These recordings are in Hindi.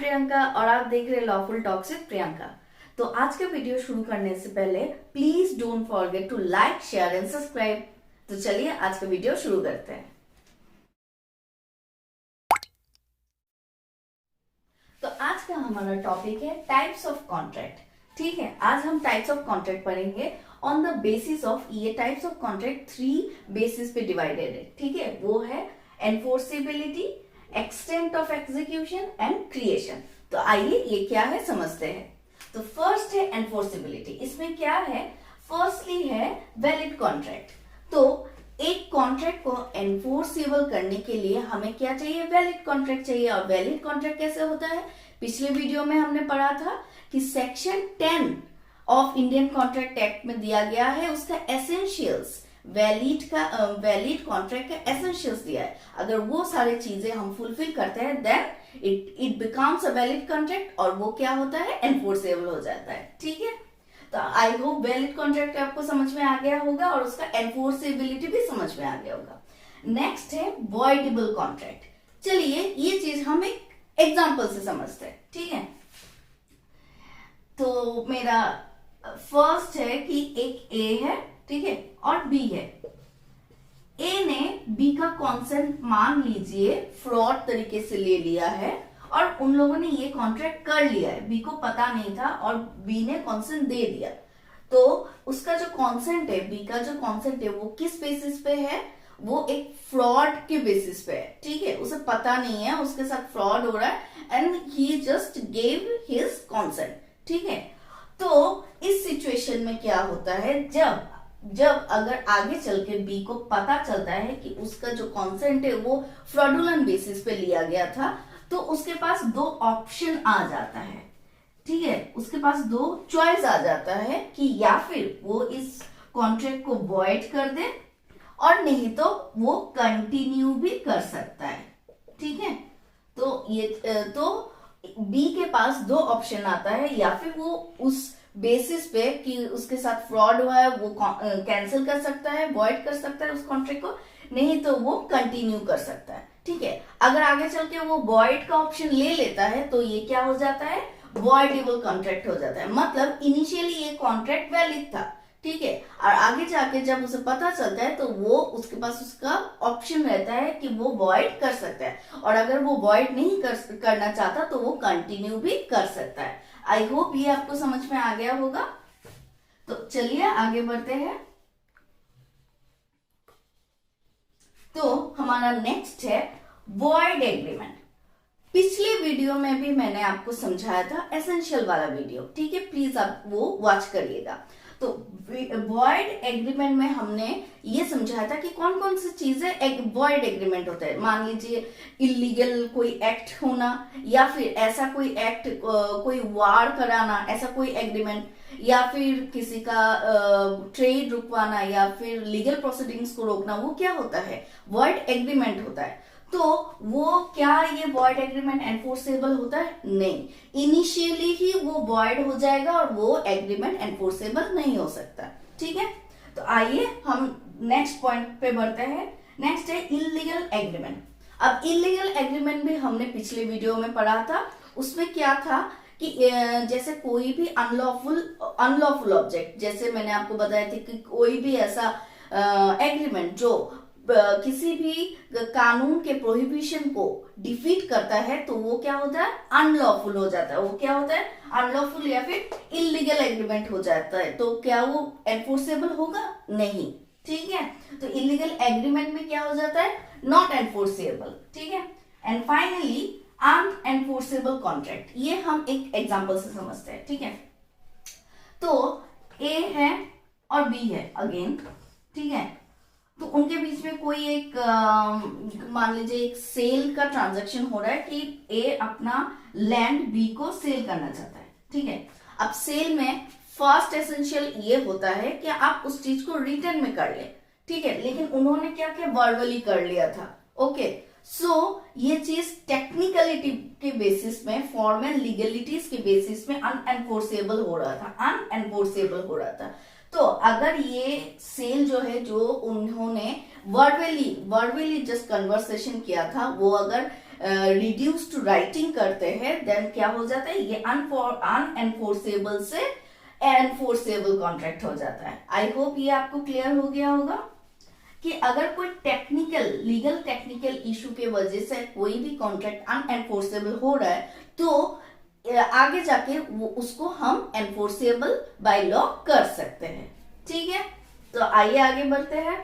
प्रियंका और आप देख रहे लॉफुल टॉक्स विद प्रियंका। तो आज का वीडियो शुरू करने से पहले please don't forget to like, share and subscribe. तो चलिए आज का वीडियो शुरू करते हैं। तो आज का हमारा टॉपिक है टाइप्स ऑफ कॉन्ट्रैक्ट। ठीक है, आज हम टाइप्स ऑफ कॉन्ट्रैक्ट पढ़ेंगे ऑन द बेसिस ऑफ, ये टाइप्स ऑफ कॉन्ट्रैक्ट 3 बेसिस पे डिवाइडेड है। ठीक है, वो है enforceability, extent of execution and creation. तो आइए ये क्या है समझते हैं। तो फर्स्ट है एनफोर्सेबिलिटी। इसमें क्या है, फर्स्टली है वैलिड कॉन्ट्रैक्ट। तो एक कॉन्ट्रैक्ट को एनफोर्सेबल करने के लिए हमें क्या चाहिए, वैलिड कॉन्ट्रैक्ट चाहिए। और वैलिड कॉन्ट्रैक्ट कैसे होता है, पिछले वीडियो में हमने पढ़ा था कि section 10 of Indian contract act में दिया गया है, उसका एसेंशियल्स, वैलिड कॉन्ट्रैक्ट का एसेंशियल्स दिया है। अगर वो सारी चीजें हम फुलफिल करते हैं then it becomes a valid contract, और वो क्या होता है, एनफोर्सेबल हो जाता है। ठीक है, तो आई होप वैलिड कॉन्ट्रैक्ट आपको समझ में आ गया होगा और उसका एनफोर्सेबिलिटी भी समझ में आ गया होगा। नेक्स्ट है वॉइडेबल कॉन्ट्रैक्ट। चलिए ये चीज हम एक एग्जाम्पल से समझते हैं। ठीक है, तो मेरा फर्स्ट है कि एक ए है, ठीक है, और बी है। ए ने बी का कॉन्सेंट मान लीजिए फ्रॉड तरीके से ले लिया है और उन लोगों ने ये कॉन्ट्रैक्ट कर लिया है, बी को पता नहीं था और बी ने कॉन्सेंट दे दिया। तो उसका जो कॉन्सेंट है, बी का जो कॉन्सेंट है, वो किस बेसिस पे है, वो एक फ्रॉड के बेसिस पे है। ठीक है, उसे पता नहीं है उसके साथ फ्रॉड हो रहा है and he just gave his consent. ठीक है, तो इस सिचुएशन में क्या होता है, जब अगर आगे चल के बी को पता चलता है कि उसका जो कॉन्सेंट है वो फ्रॉडुलेंट बेसिस पे लिया गया था, तो उसके पास 2 ऑप्शन आ जाता है। ठीक है, उसके पास 2 चॉइस आ जाता है कि या फिर वो इस कॉन्ट्रैक्ट को वॉइड कर दे और नहीं तो वो कंटिन्यू भी कर सकता है। ठीक है, तो बी के पास 2 ऑप्शन आता है, या फिर वो उस बेसिस पे कि उसके साथ फ्रॉड हुआ है वो कैंसिल कर सकता है, वॉइड कर सकता है उस कॉन्ट्रैक्ट को, नहीं तो वो कंटिन्यू कर सकता है। ठीक है, अगर आगे चल के वो वॉइड का ऑप्शन ले लेता है तो ये क्या हो जाता है, वॉइडेबल कॉन्ट्रैक्ट हो जाता है। मतलब इनिशियली ये कॉन्ट्रैक्ट वैलिड था, ठीक है, और आगे जाके जब उसे पता चलता है तो वो उसके पास उसका ऑप्शन रहता है कि वो वॉइड कर सकता है, और अगर वो वॉइड नहीं करना चाहता तो वो कंटिन्यू भी कर सकता है। आई होप ये आपको समझ में आ गया होगा। तो चलिए आगे बढ़ते हैं। तो हमारा नेक्स्ट है वॉइड एग्रीमेंट। पिछले वीडियो में भी मैंने आपको समझाया था, एसेंशियल वाला वीडियो, ठीक है, प्लीज आप वो वॉच करिएगा। तो वॉइड एग्रीमेंट में हमने ये समझाया था कि कौन कौन सी चीजें वॉइड एग्रीमेंट होता है। मान लीजिए इलीगल कोई एक्ट होना, या फिर ऐसा कोई एक्ट, कोई वार कराना, ऐसा कोई एग्रीमेंट, या फिर किसी का ट्रेड रुकवाना, या फिर लीगल प्रोसीडिंग्स को रोकना, वो क्या होता है, वॉइड एग्रीमेंट होता है। तो वो क्या ये वॉइड एग्रीमेंट एनफोर्सेबल होता है, नहीं, इनिशियली ही वो वॉइड हो जाएगा और वो एग्रीमेंट एनफोर्सेबल नहीं हो सकता। ठीक है, तो आइए हम नेक्स्ट पॉइंट पे बढ़ते हैं। नेक्स्ट है इलीगल एग्रीमेंट। अब इलीगल एग्रीमेंट भी हमने पिछले वीडियो में पढ़ा था। उसमें क्या था कि जैसे कोई भी अनलॉफुल ऑब्जेक्ट, जैसे मैंने आपको बताया था कि कोई भी ऐसा एग्रीमेंट जो किसी भी कानून के प्रोहिबिशन को डिफीट करता है तो वो क्या होता है, अनलॉफुल हो जाता है। वो क्या होता है, अनलॉफुल या फिर इलीगल एग्रीमेंट हो जाता है। तो क्या वो एनफोर्सेबल होगा, नहीं। ठीक है, तो इलीगल एग्रीमेंट में क्या हो जाता है, नॉट एनफोर्सेबल। ठीक है, एंड फाइनली अनएनफोर्सेबल कॉन्ट्रैक्ट। ये हम एक एग्जांपल से समझते हैं। ठीक है, तो ए है और बी है अगेन, ठीक है, तो उनके बीच में कोई एक मान लीजिए एक सेल का ट्रांजैक्शन हो रहा है कि ए अपना लैंड बी को सेल करना चाहता है। ठीक है, अब सेल में फर्स्ट एसेंशियल ये होता है कि आप उस चीज को रिटर्न में कर ले। ठीक है, लेकिन उन्होंने क्या किया, वर्बली कर लिया था। ओके, सो ये चीज टेक्निकलिटी के बेसिस में, फॉर्मल लीगलिटीज के बेसिस में अनएनफोर्सेबल हो रहा था, तो अगर ये सेल जो है, जो उन्होंने वर्बली जस्ट कन्वर्सेशन किया था, वो अगर रिड्यूस टू राइटिंग करते हैं, देन क्या हो जाता है, ये अनएनफोर्सेबल से एनफोर्सेबल कॉन्ट्रैक्ट हो जाता है। आई होप ये आपको क्लियर हो गया होगा कि अगर कोई लीगल टेक्निकल इशू के वजह से कोई भी कॉन्ट्रैक्ट अनएनफोर्सेबल हो रहा है, तो आगे जाके उसको हम एनफोर्सेबल बाय लॉ कर सकते हैं। ठीक है, तो आइए आगे बढ़ते हैं।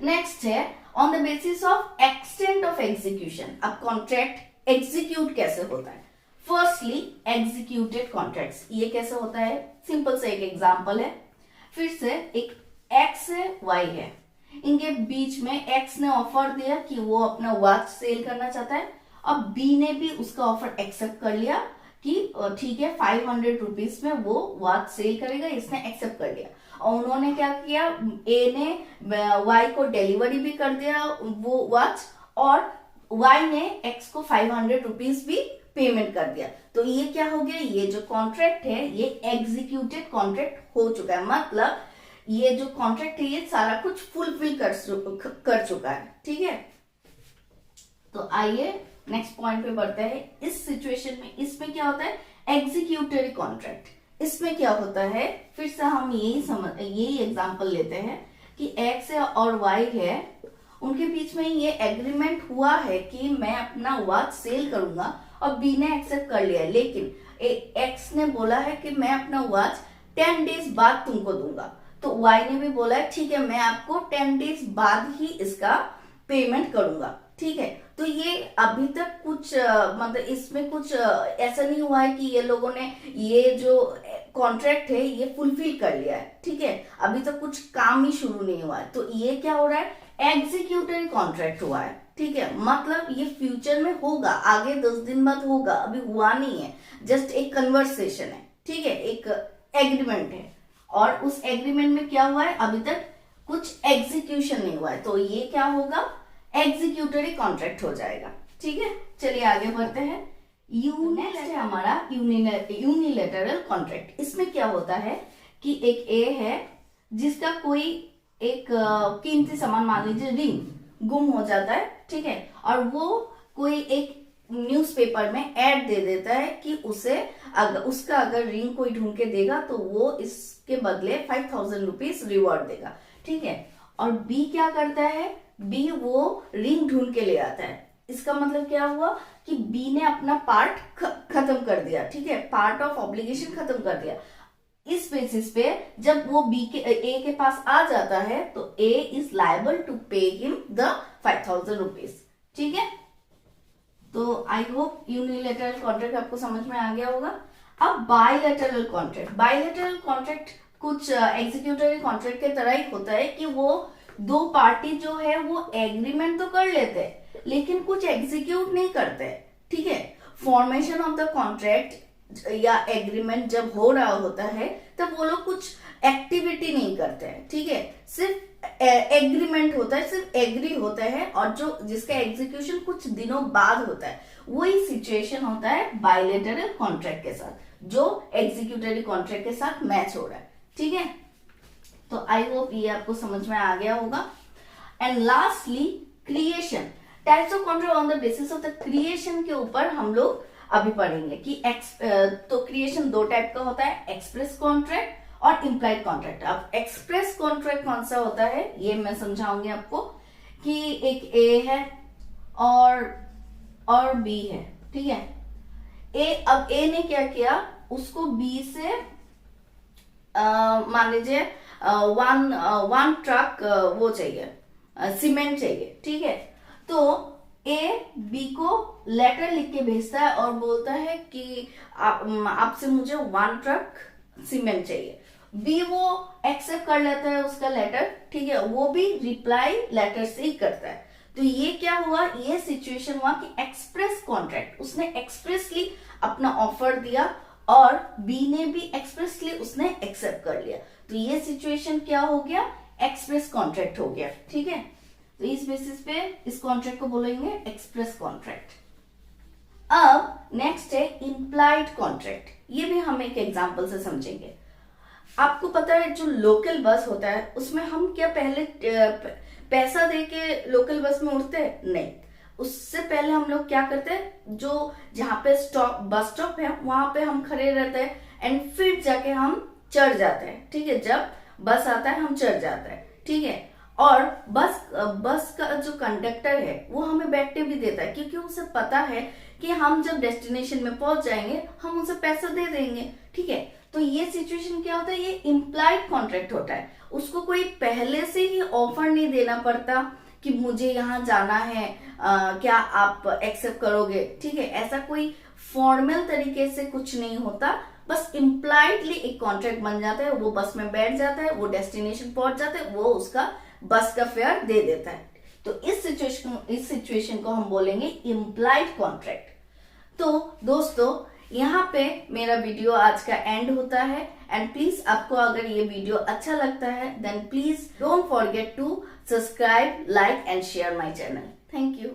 नेक्स्ट है on the basis of extent of execution. अब कॉन्ट्रैक्ट एग्जीक्यूट कैसे होता है? फर्स्टली एग्जीक्यूटेड कॉन्ट्रैक्ट्स, ये कैसे होता है? सिंपल से एक एग्जांपल है, फिर से एक एक्स है, वाई है, इनके बीच में एक्स ने ऑफर दिया कि वो अपना वॉच सेल करना चाहता है, अब बी ने भी उसका ऑफर एक्सेप्ट कर लिया कि ठीक है 500 रुपीज में वो वॉच सेल करेगा, इसने एक्सेप्ट कर लिया। और उन्होंने क्या किया, ए ने वाई को डिलीवरी भी कर दिया वो वॉच, और वाई ने एक्स को 500 रुपीज भी पेमेंट कर दिया। तो ये क्या हो गया, ये जो कॉन्ट्रैक्ट है ये एग्जीक्यूटेड कॉन्ट्रैक्ट हो चुका है, मतलब ये जो कॉन्ट्रैक्ट है ये सारा कुछ फुलफिल कर चुका है। ठीक है, तो आइए नेक्स्ट पॉइंट पे बढ़ते हैं। इस सिचुएशन में इसमें क्या होता है, एग्जीक्यूटरी कॉन्ट्रैक्ट। इसमें क्या होता है, फिर से हम यही एग्जांपल लेते हैं कि एक्स और वाई है, उनके बीच में ये एग्रीमेंट हुआ है कि मैं अपना वॉच सेल करूंगा, और बी ने एक्सेप्ट कर लिया है, लेकिन एक्स ने बोला है कि मैं अपना वॉच 10 डेज बाद तुमको दूंगा, तो वाई ने भी बोला है ठीक है मैं आपको 10 डेज बाद ही इसका पेमेंट करूंगा। ठीक है, तो ये अभी तक कुछ मतलब इसमें कुछ ऐसा नहीं हुआ है कि ये लोगों ने ये जो कॉन्ट्रैक्ट है ये फुलफिल कर लिया है। ठीक है, अभी तक कुछ काम ही शुरू नहीं हुआ है, तो ये क्या हो रहा है, एग्जीक्यूटरी कॉन्ट्रैक्ट हुआ है। ठीक है, मतलब ये फ्यूचर में होगा, आगे 10 दिन बाद होगा, अभी हुआ नहीं है, जस्ट एक कन्वर्सेशन है। ठीक है, एक एग्रीमेंट है, और उस एग्रीमेंट में क्या हुआ है, अभी तक कुछ एग्जीक्यूशन नहीं हुआ है, तो ये क्या होगा, एग्जीक्यूटरी कॉन्ट्रैक्ट हो जाएगा। ठीक है, चलिए आगे बढ़ते हैं। नेक्स्ट है हमारा यूनिलेटरल कॉन्ट्रैक्ट। इसमें क्या होता है कि एक ए है जिसका कोई एक कीमती सामान, मान लीजिए रिंग, गुम हो जाता है। ठीक है, और वो कोई एक न्यूज़पेपर में ऐड दे देता है कि उसका अगर रिंग कोई ढूंढ के देगा तो वो इसके बदले 5000 रुपीज रिवॉर्ड देगा। ठीक है, और बी क्या करता है, बी वो रिंग ढूंढ के ले आता है। इसका मतलब क्या हुआ कि बी ने अपना पार्ट खत्म कर दिया। ठीक है, पार्ट ऑफ ऑब्लिगेशन खत्म कर दिया। इस बेसिस पे जब वो ए के पास आ जाता है तो A is liable to pay him the 5000 rupees. ठीक है, तो आई होप यूनिलेटरल कॉन्ट्रैक्ट आपको समझ में आ गया होगा। अब बायलैटरल कॉन्ट्रैक्ट। बायलैटरल कॉन्ट्रैक्ट कुछ एग्जीक्यूटरी कॉन्ट्रैक्ट के तरह ही होता है कि वो दो पार्टी जो है वो एग्रीमेंट तो कर लेते हैं लेकिन कुछ एग्जीक्यूट नहीं करते। ठीक है, फॉर्मेशन ऑफ द कॉन्ट्रैक्ट या एग्रीमेंट जब हो रहा होता है तब वो लोग कुछ एक्टिविटी नहीं करते हैं। ठीक है, सिर्फ एग्रीमेंट होता है, सिर्फ एग्री होता है, और जो जिसका एग्जीक्यूशन कुछ दिनों बाद होता है, वही सिचुएशन होता है बायलैटरल कॉन्ट्रैक्ट के साथ, जो एग्जीक्यूटरी कॉन्ट्रैक्ट के साथ मैच हो रहा है। ठीक है, तो आई होप ये आपको समझ में आ गया होगा। And lastly creation, types of contract on the basis of the creation के ऊपर हम लोग अभी पढ़ेंगे कि तो क्रिएशन दो टाइप का होता है, एक्सप्रेस कॉन्ट्रैक्ट और इम्प्लाइड कॉन्ट्रैक्ट। अब एक्सप्रेस कॉन्ट्रैक्ट कौन सा होता है ये मैं समझाऊंगी आपको कि एक ए है और बी है। ठीक है, अब ए ने क्या किया, उसको बी से मान लीजिए वन ट्रक वो चाहिए, सीमेंट चाहिए। ठीक है, तो ए बी को लेटर लिख के भेजता है और बोलता है कि आपसे मुझे 1 ट्रक सीमेंट चाहिए। बी वो एक्सेप्ट कर लेता है उसका लेटर। ठीक है, वो भी रिप्लाई लेटर से ही करता है। तो ये क्या हुआ, ये सिचुएशन हुआ कि एक्सप्रेस कॉन्ट्रैक्ट, उसने एक्सप्रेसली अपना ऑफर दिया और बी ने भी एक्सप्रेसली उसने एक्सेप्ट कर लिया। तो ये सिचुएशन क्या हो गया, एक्सप्रेस कॉन्ट्रैक्ट हो गया। ठीक है, तो इस बेसिस पे इस कॉन्ट्रैक्ट को बोलेंगे एक्सप्रेस कॉन्ट्रैक्ट। अब नेक्स्ट है इम्प्लाइड कॉन्ट्रैक्ट। ये भी हम एक एग्जांपल से समझेंगे। आपको पता है जो लोकल बस होता है उसमें हम क्या पहले पैसा दे के लोकल बस में उठते हैं? नहीं, उससे पहले हम लोग क्या करते हैं, जो जहाँ पे बस स्टॉप है वहां पे हम खड़े रहते हैं एंड फिर जाके हम चढ़ जाते हैं। ठीक है, जब बस आता है हम चढ़ जाते हैं। ठीक है, और बस का जो कंडक्टर है वो हमें बैठने भी देता है, क्योंकि उसे पता है कि हम जब डेस्टिनेशन में पहुंच जाएंगे हम उसे पैसा दे देंगे। ठीक है, तो ये सिचुएशन क्या होता है, ये इम्प्लाइड कॉन्ट्रैक्ट होता है। उसको कोई पहले से ही ऑफर नहीं देना पड़ता कि मुझे यहाँ जाना है, क्या आप एक्सेप्ट करोगे। ठीक है, ऐसा कोई फॉर्मल तरीके से कुछ नहीं होता, बस इम्प्लाइडली एक कॉन्ट्रैक्ट बन जाता है। वो बस में बैठ जाता है, वो डेस्टिनेशन पहुंच जाता है, वो उसका बस का फेयर दे देता है। तो इस सिचुएशन को हम बोलेंगे इम्प्लाइड कॉन्ट्रैक्ट। तो दोस्तों, यहाँ पे मेरा वीडियो आज का एंड होता है। एंड प्लीज आपको अगर ये वीडियो अच्छा लगता है then please don't forget to subscribe, like and share my channel. Thank you.